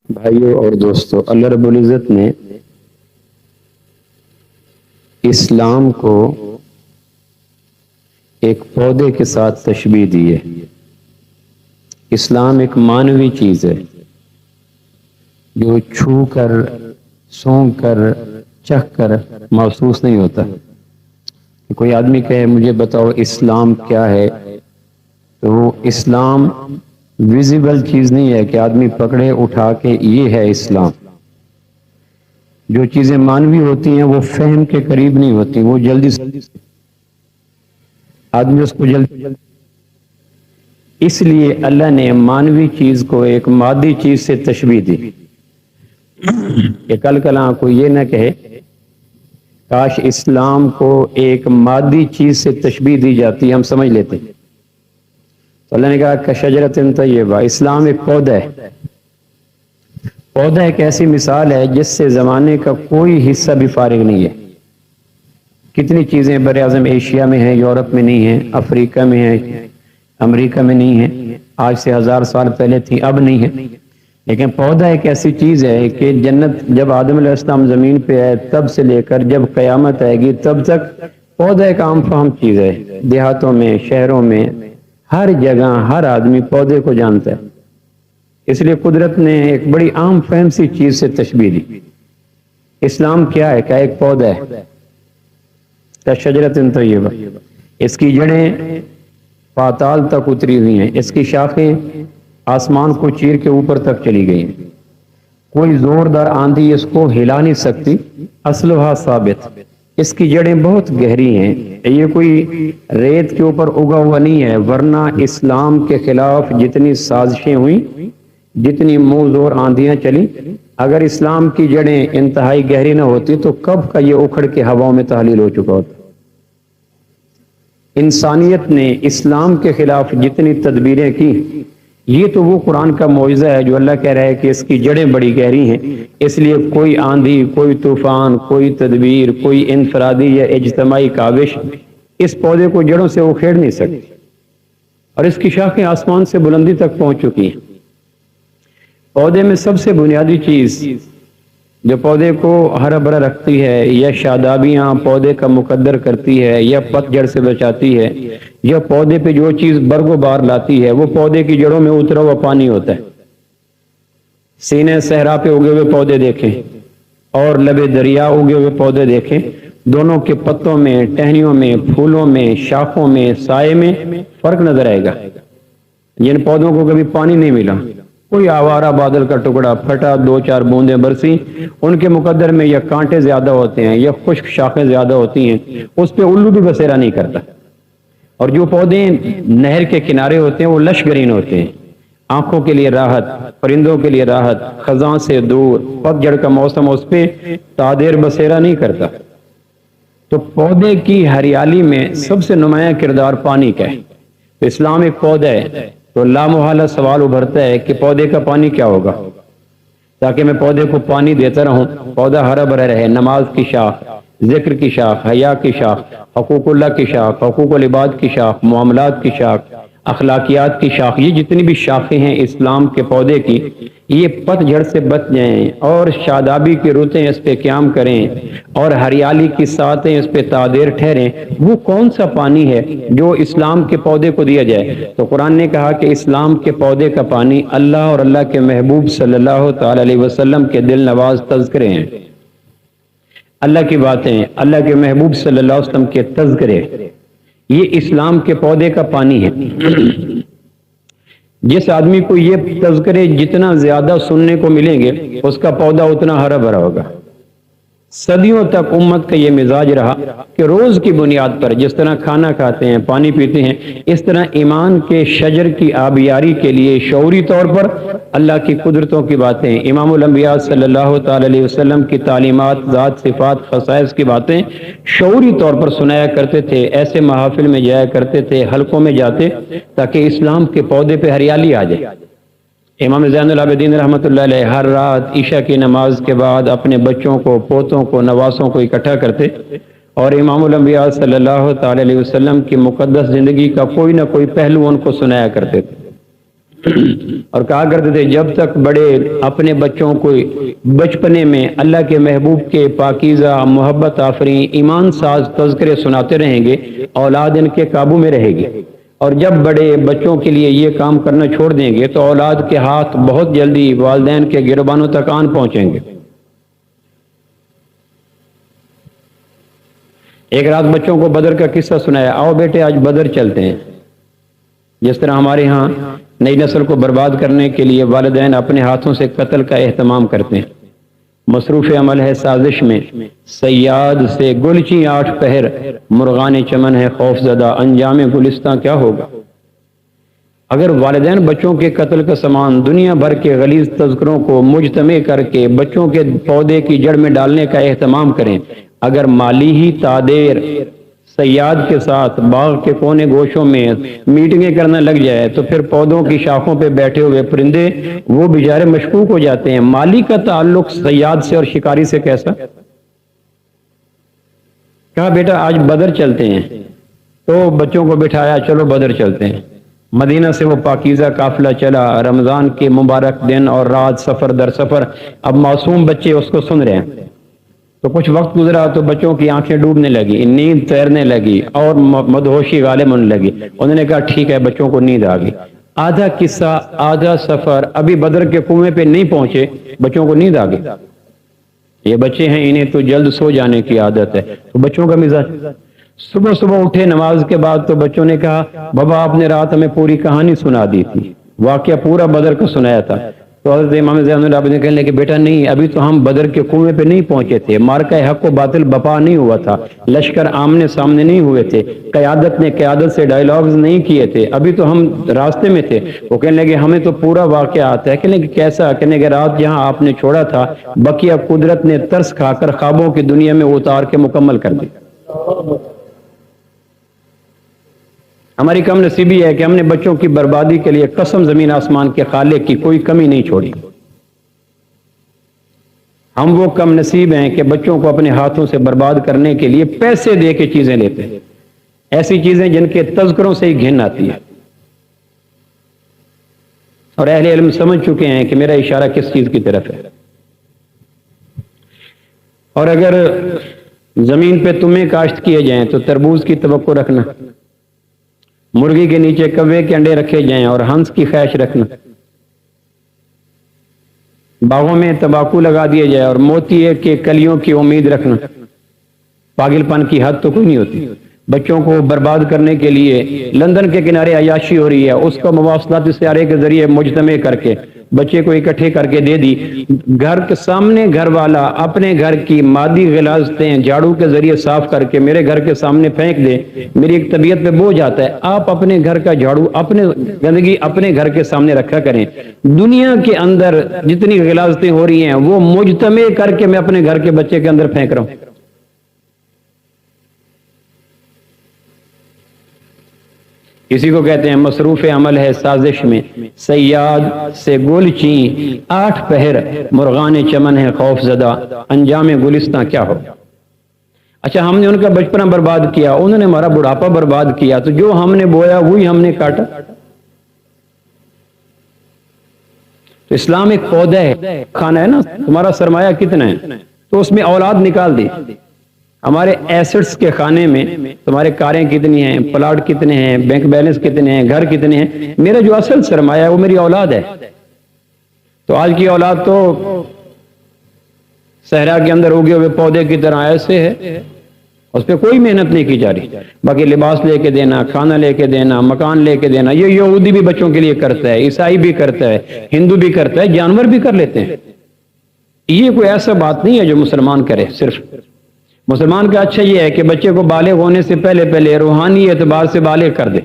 بھائیوں اور دوستوں، اللہ رب العزت نے اسلام کو ایک پودے کے ساتھ تشبیہ دی ہے۔ اسلام ایک مانوی چیز ہے جو چھو کر، سونگ کر، چکھ کر محسوس نہیں ہوتا۔ کوئی آدمی کہے مجھے بتاؤ اسلام کیا ہے، تو اسلام ویزیبل چیز نہیں ہے کہ آدمی پکڑے اٹھا کے یہ ہے اسلام۔ جو چیزیں مانوی ہوتی ہیں وہ فہم کے قریب نہیں ہوتی، وہ جلدی سے آدمی اس کو جلدی، اس لیے اللہ نے مانوی چیز کو ایک مادی چیز سے تشبیہ دی کہ کل کلاں کوئی یہ نہ کہے کاش اسلام کو ایک مادی چیز سے تشبیہ دی جاتی، ہم سمجھ لیتے۔ تو اللہ نے کہا کشجرۃ طیبہ، اسلام ایک پودا ہے۔ پودا ایک ایسی مثال ہے جس سے زمانے کا کوئی حصہ بھی فارغ نہیں ہے۔ کتنی چیزیں بر اعظم ایشیا میں ہیں، یورپ میں نہیں ہیں، افریقہ میں ہیں، امریکہ میں نہیں ہیں، آج سے 1000 سال پہلے تھی، اب نہیں ہے۔ لیکن پودا ایک ایسی چیز ہے کہ جنت جب آدم علیہ السلام زمین پہ آئے تب سے لے کر جب قیامت آئے گی تب تک پودا ایک عام فہم چیز ہے۔ دیہاتوں میں، شہروں میں، ہر جگہ ہر آدمی پودے کو جانتا ہے۔ اس لیے قدرت نے ایک بڑی عام فہم سی چیز سے تشبیہ دی۔ اسلام کیا ہے؟ کیا ایک پودا ہے، کشجرۃ طیبہ، اس کی جڑیں پاتال تک اتری ہوئی ہیں، اس کی شاخیں آسمان کو چیر کے اوپر تک چلی گئی ہیں، کوئی زوردار آندھی اس کو ہلا نہیں سکتی، اصلھا ثابت، اس کی جڑیں بہت گہری ہیں، یہ کوئی ریت کے اوپر اگا ہوا نہیں ہے، ورنہ اسلام کے خلاف جتنی سازشیں ہوئیں، جتنی منہ زور آندیاں چلی، اگر اسلام کی جڑیں انتہائی گہری نہ ہوتی تو کب کا یہ اکھڑ کے ہواؤں میں تحلیل ہو چکا ہوتا۔ انسانیت نے اسلام کے خلاف جتنی تدبیریں کی، یہ تو وہ قرآن کا معجزہ ہے جو اللہ کہہ رہا ہے کہ اس کی جڑیں بڑی گہری ہیں، اس لیے کوئی آندھی، کوئی طوفان، کوئی تدبیر، کوئی انفرادی یا اجتماعی کاوش اس پودے کو جڑوں سے اکھیڑ نہیں سکتی، اور اس کی شاخیں آسمان سے بلندی تک پہنچ چکی ہیں۔ پودے میں سب سے بنیادی چیز جو پودے کو ہرا بھرا رکھتی ہے، یا شادابیاں پودے کا مقدر کرتی ہے، یا پت جڑ سے بچاتی ہے، یا پودے پہ جو چیز برگ و بار لاتی ہے، وہ پودے کی جڑوں میں اترا ہوا پانی ہوتا ہے۔ سینے صحرا پہ اگے ہوئے پودے دیکھیں اور لبے دریا اگے ہوئے پودے دیکھیں، دونوں کے پتوں میں، ٹہنیوں میں، پھولوں میں، شاخوں میں، سائے میں فرق نظر آئے گا۔ جن پودوں کو کبھی پانی نہیں ملا، کوئی آوارہ بادل کا ٹکڑا پھٹا، 2-4 بوندیں برسی، ان کے مقدر میں یا کانٹے زیادہ ہوتے ہیں یا خشک شاخیں زیادہ ہوتی ہیں، اس پہ الو بھی بسیرا نہیں کرتا۔ اور جو پودے نہر کے کنارے ہوتے ہیں وہ لش گرین ہوتے ہیں، آنکھوں کے لیے راحت، پرندوں کے لیے راحت، خزاں سے دور، پت جڑ کا موسم اس پہ تادیر بسیرا نہیں کرتا۔ تو پودے کی ہریالی میں سب سے نمایاں کردار پانی کا ہے۔ تو اسلام ایک پودا ہے، تو لامحالہ سوال ابھرتا ہے کہ پودے کا پانی کیا ہوگا، تاکہ میں پودے کو پانی دیتا رہوں، پودا ہرا بھرا رہے۔ نماز کی شاخ، ذکر کی شاخ، حیا کی شاخ، حقوق اللہ کی شاخ، حقوق العباد کی شاخ، معاملات کی شاخ، اخلاقیات کی شاخ، یہ جتنی بھی شاخیں ہیں اسلام کے پودے کی، یہ پت جھڑ سے بچ جائیں اور شادابی کی رتیں اس پہ قیام کریں اور ہریالی کی ساتیں اس پہ تادیر ٹھہریں۔ وہ کون سا پانی ہے جو اسلام کے پودے کو دیا جائے؟ تو قرآن نے کہا کہ اسلام کے پودے کا پانی اللہ اور اللہ کے محبوب صلی اللہ تعالی علیہ وسلم کے دل نواز تذکرے ہیں، اللہ کی باتیں، اللہ کے محبوب صلی اللہ علیہ وسلم کے تذکرے، یہ اسلام کے پودے کا پانی ہے۔ جس آدمی کو یہ تذکرے جتنا زیادہ سننے کو ملیں گے، اس کا پودا اتنا ہرا بھرا ہوگا۔ صدیوں تک امت کا یہ مزاج رہا کہ روز کی بنیاد پر جس طرح کھانا کھاتے ہیں، پانی پیتے ہیں، اس طرح ایمان کے شجر کی آبیاری کے لیے شعوری طور پر اللہ کی قدرتوں کی باتیں، امام الانبیاء صلی اللہ تعالی علیہ وسلم کی تعلیمات، ذات، صفات، خصائص کی باتیں شعوری طور پر سنایا کرتے تھے۔ ایسے محافل میں جایا کرتے تھے، حلقوں میں جاتے تاکہ اسلام کے پودے پہ ہریالی آ جائے۔ امام زین العابدین رحمۃ اللہ علیہ ہر رات عشاء کی نماز کے بعد اپنے بچوں کو، پوتوں کو، نواسوں کو اکٹھا کرتے اور امام الانبیاء صلی اللہ تعالی علیہ وسلم کی مقدس زندگی کا کوئی نہ کوئی پہلو ان کو سنایا کرتے تھے۔ اور کہا کرتے تھے جب تک بڑے اپنے بچوں کو بچپنے میں اللہ کے محبوب کے پاکیزہ محبت آفریں ایمان ساز تذکرے سناتے رہیں گے اولاد ان کے قابو میں رہے گی، اور جب بڑے بچوں کے لیے یہ کام کرنا چھوڑ دیں گے تو اولاد کے ہاتھ بہت جلدی والدین کے گربانوں تک آن پہنچیں گے۔ ایک رات بچوں کو بدر کا قصہ سنایا، آؤ بیٹے آج بدر چلتے ہیں۔ جس طرح ہمارے ہاں نئی نسل کو برباد کرنے کے لیے والدین اپنے ہاتھوں سے قتل کا اہتمام کرتے ہیں، مصروف عمل ہے سازش میں، صیاد سے گلچی 8 پہر، مرغان چمن ہے خوف زدہ، انجام گلستاں کیا ہوگا۔ اگر والدین بچوں کے قتل کا سامان دنیا بھر کے غلیظ تذکروں کو مجتمع کر کے بچوں کے پودے کی جڑ میں ڈالنے کا اہتمام کریں، اگر مالی ہی تادیر صیاد کے ساتھ باغ کے کونے گوشوں میں میٹنگیں کرنا لگ جائے تو پھر پودوں کی شاخوں پہ بیٹھے ہوئے پرندے وہ بیچارے مشکوک ہو جاتے ہیں۔ مالی کا تعلق صیاد سے اور شکاری سے کیسا؟ کہا بیٹا آج بدر چلتے ہیں، تو بچوں کو بٹھایا چلو بدر چلتے ہیں۔ مدینہ سے وہ پاکیزہ قافلہ چلا، رمضان کے مبارک دن اور رات سفر در سفر، اب معصوم بچے اس کو سن رہے ہیں۔ تو کچھ وقت گزرا تو بچوں کی آنکھیں ڈوبنے لگی، نیند تیرنے لگی اور مدہوشی غالب ہونے لگی۔ انہوں نے کہا ٹھیک ہے، بچوں کو نیند آ گئی۔ آدھا قصہ آدھا سفر ابھی بدر کے کنویں پہ نہیں پہنچے، بچوں کو نیند آ گئی۔ یہ بچے ہیں، انہیں تو جلد سو جانے کی عادت ہے، تو بچوں کا مزاج۔ صبح صبح اٹھے نماز کے بعد تو بچوں نے کہا بابا آپ نے رات ہمیں پوری کہانی سنا دی تھی، واقعہ پورا بدر کا سنایا تھا۔ تو حضرت امام زین العابدین کہنے لگے بیٹا نہیں، ابھی تو ہم بدر کے کنویں پہ نہیں پہنچے تھے، مارکہ حق و باطل بپا نہیں ہوا تھا، لشکر آمنے سامنے نہیں ہوئے تھے، قیادت نے قیادت سے ڈائیلاگز نہیں کیے تھے، ابھی تو ہم راستے میں تھے۔ وہ کہنے لگے ہمیں تو پورا واقعہ آتا ہے۔ کہنے لگے کیسا؟ کہنے لگے رات جہاں آپ نے چھوڑا تھا بقیہ قدرت نے ترس کھا کر خوابوں کی دنیا میں اتار کے مکمل کر دی۔ ہماری کم نصیبی ہے کہ ہم نے بچوں کی بربادی کے لیے قسم زمین آسمان کے خالق کی کوئی کمی نہیں چھوڑی۔ ہم وہ کم نصیب ہیں کہ بچوں کو اپنے ہاتھوں سے برباد کرنے کے لیے پیسے دے کے چیزیں لیتے ہیں، ایسی چیزیں جن کے تذکروں سے ہی گھن آتی ہے۔ اور اہل علم سمجھ چکے ہیں کہ میرا اشارہ کس چیز کی طرف ہے۔ اور اگر زمین پہ تمہیں کاشت کیے جائیں تو تربوز کی توقع رکھنا، مرغی کے نیچے کوے کے انڈے رکھے جائیں اور ہنس کی خواہش رکھنا، باغوں میں تمباکو لگا دیے جائے اور موتی کے کلیوں کی امید رکھنا، پاگل پن کی حد تو کوئی نہیں ہوتی۔ بچوں کو برباد کرنے کے لیے لندن کے کنارے عیاشی ہو رہی ہے، اس کو مواصلات سیارے کے ذریعے مجتمع کر کے بچے کو اکٹھے کر کے دے دی۔ گھر کے سامنے گھر والا اپنے گھر کی مادی غلاظتیں جھاڑو کے ذریعے صاف کر کے میرے گھر کے سامنے پھینک دے، میری ایک طبیعت پہ بوجھ آتا ہے۔ آپ اپنے گھر کا جھاڑو، اپنے گندگی اپنے گھر کے سامنے رکھا کریں۔ دنیا کے اندر جتنی غلاظتیں ہو رہی ہیں وہ مجتمع کر کے میں اپنے گھر کے بچے کے اندر پھینک رہا ہوں۔ اسی کو کہتے ہیں مصروف عمل ہے سازش میں، صیاد سے گلچی 8 پہر، مرغان چمن ہے خوف زدہ، انجام گلستاں کیا ہو۔ اچھا ہم نے ان کا بچپنا برباد کیا، انہوں نے ہمارا بڑھاپا برباد کیا، تو جو ہم نے بویا وہی ہم نے کاٹا۔ تو اسلام ایک پودا ہے، کھانا ہے نا، تمہارا سرمایہ کتنا ہے تو اس میں اولاد نکال دی۔ ہمارے ایسٹس کے خانے میں تمہارے کاریں کتنی ہیں، پلاٹ کتنے ہیں، بینک بیلنس کتنے ہیں، گھر کتنے ہیں، میرا جو اصل سرمایہ ہے وہ میری اولاد ہے۔ تو آج کی اولاد تو صحرا کے اندر اگے ہوئے پودے کی طرح ایسے ہے، اس پہ کوئی محنت نہیں کی جا رہی۔ باقی لباس لے کے دینا، کھانا لے کے دینا، مکان لے کے دینا، یہ یہودی بھی بچوں کے لیے کرتا ہے، عیسائی بھی کرتا ہے، ہندو بھی کرتا ہے، جانور بھی کر لیتے ہیں۔ یہ کوئی ایسا بات نہیں ہے جو مسلمان کرے۔ صرف مسلمان کا اچھا یہ ہے کہ بچے کو بالغ ہونے سے پہلے روحانی اعتبار سے بالغ کر دے۔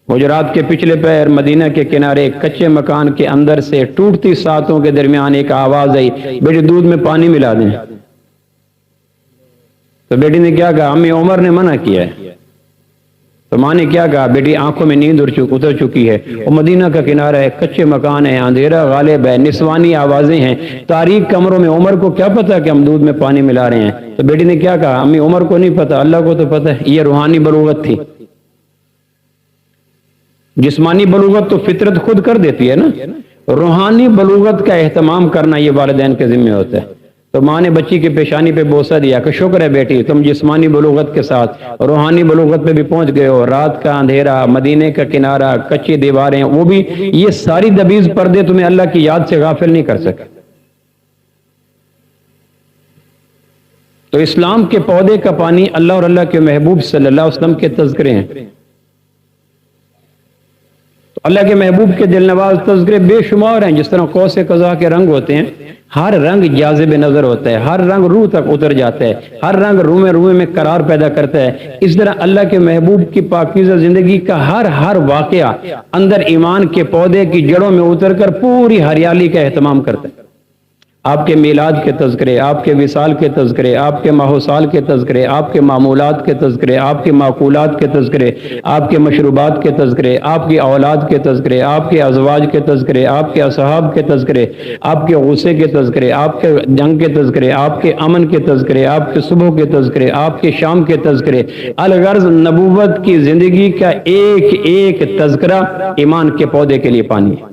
حجرات کے پچھلے پیر مدینہ کے کنارے کچے مکان کے اندر سے ٹوٹتی ساتوں کے درمیان ایک آواز آئی، بیٹی دودھ میں پانی ملا دیں۔ تو بیٹی نے کیا کہا؟ امی عمر نے منع کیا ہے۔ تو ماں نے کیا کہا؟ بیٹی آنکھوں میں نیند اتر چکی ہے، وہ مدینہ کا کنارہ ہے، کچے مکان ہے، اندھیرا غالب ہے، نسوانی آوازیں ہیں، تاریک کمروں میں عمر کو کیا پتا کہ ہم دودھ میں پانی ملا رہے ہیں؟ تو بیٹی نے کیا کہا؟ امی عمر کو نہیں پتا، اللہ کو تو پتا ہے۔ یہ روحانی بلوغت تھی۔ جسمانی بلوغت تو فطرت خود کر دیتی ہے نا، روحانی بلوغت کا اہتمام کرنا یہ والدین کے ذمہ ہوتا ہے۔ تو ماں نے بچی کی پیشانی پہ بوسہ دیا کہ شکر ہے بیٹی، تم جسمانی بلوغت کے ساتھ روحانی بلوغت پہ بھی پہنچ گئے ہو۔ رات کا اندھیرا، مدینے کا کنارہ، کچی دیواریں، وہ بھی یہ ساری دبیز پردے تمہیں اللہ کی یاد سے غافل نہیں کر سکے۔ تو اسلام کے پودے کا پانی اللہ اور اللہ کے محبوب صلی اللہ علیہ وسلم کے تذکرے ہیں۔ تو اللہ کے محبوب کے دل نواز تذکرے بے شمار ہیں، جس طرح قوس قزح کے رنگ ہوتے ہیں، ہر رنگ جاذب نظر ہوتا ہے، ہر رنگ روح تک اتر جاتا ہے، ہر رنگ روح میں قرار پیدا کرتا ہے۔ اس طرح اللہ کے محبوب کی پاکیزہ زندگی کا ہر واقعہ اندر ایمان کے پودے کی جڑوں میں اتر کر پوری ہریالی کا اہتمام کرتا ہے۔ آپ کے میلاد کے تذکرے، آپ کے وصال کے تذکرے، آپ کے ماہ و سال کے تذکرے، آپ کے معمولات کے تذکرے، آپ کے معقولات کے تذکرے، آپ کے مشروبات کے تذکرے، آپ کی اولاد کے تذکرے، آپ کے ازواج کے تذکرے، آپ کے اصحاب کے تذکرے، آپ کے غصے کے تذکرے، آپ کے جنگ کے تذکرے، آپ کے امن کے تذکرے، آپ کے صبح کے تذکرے، آپ کے شام کے تذکرے۔ الغرض نبوت کی زندگی کا ایک ایک تذکرہ ایمان کے پودے کے لیے پانی ہے۔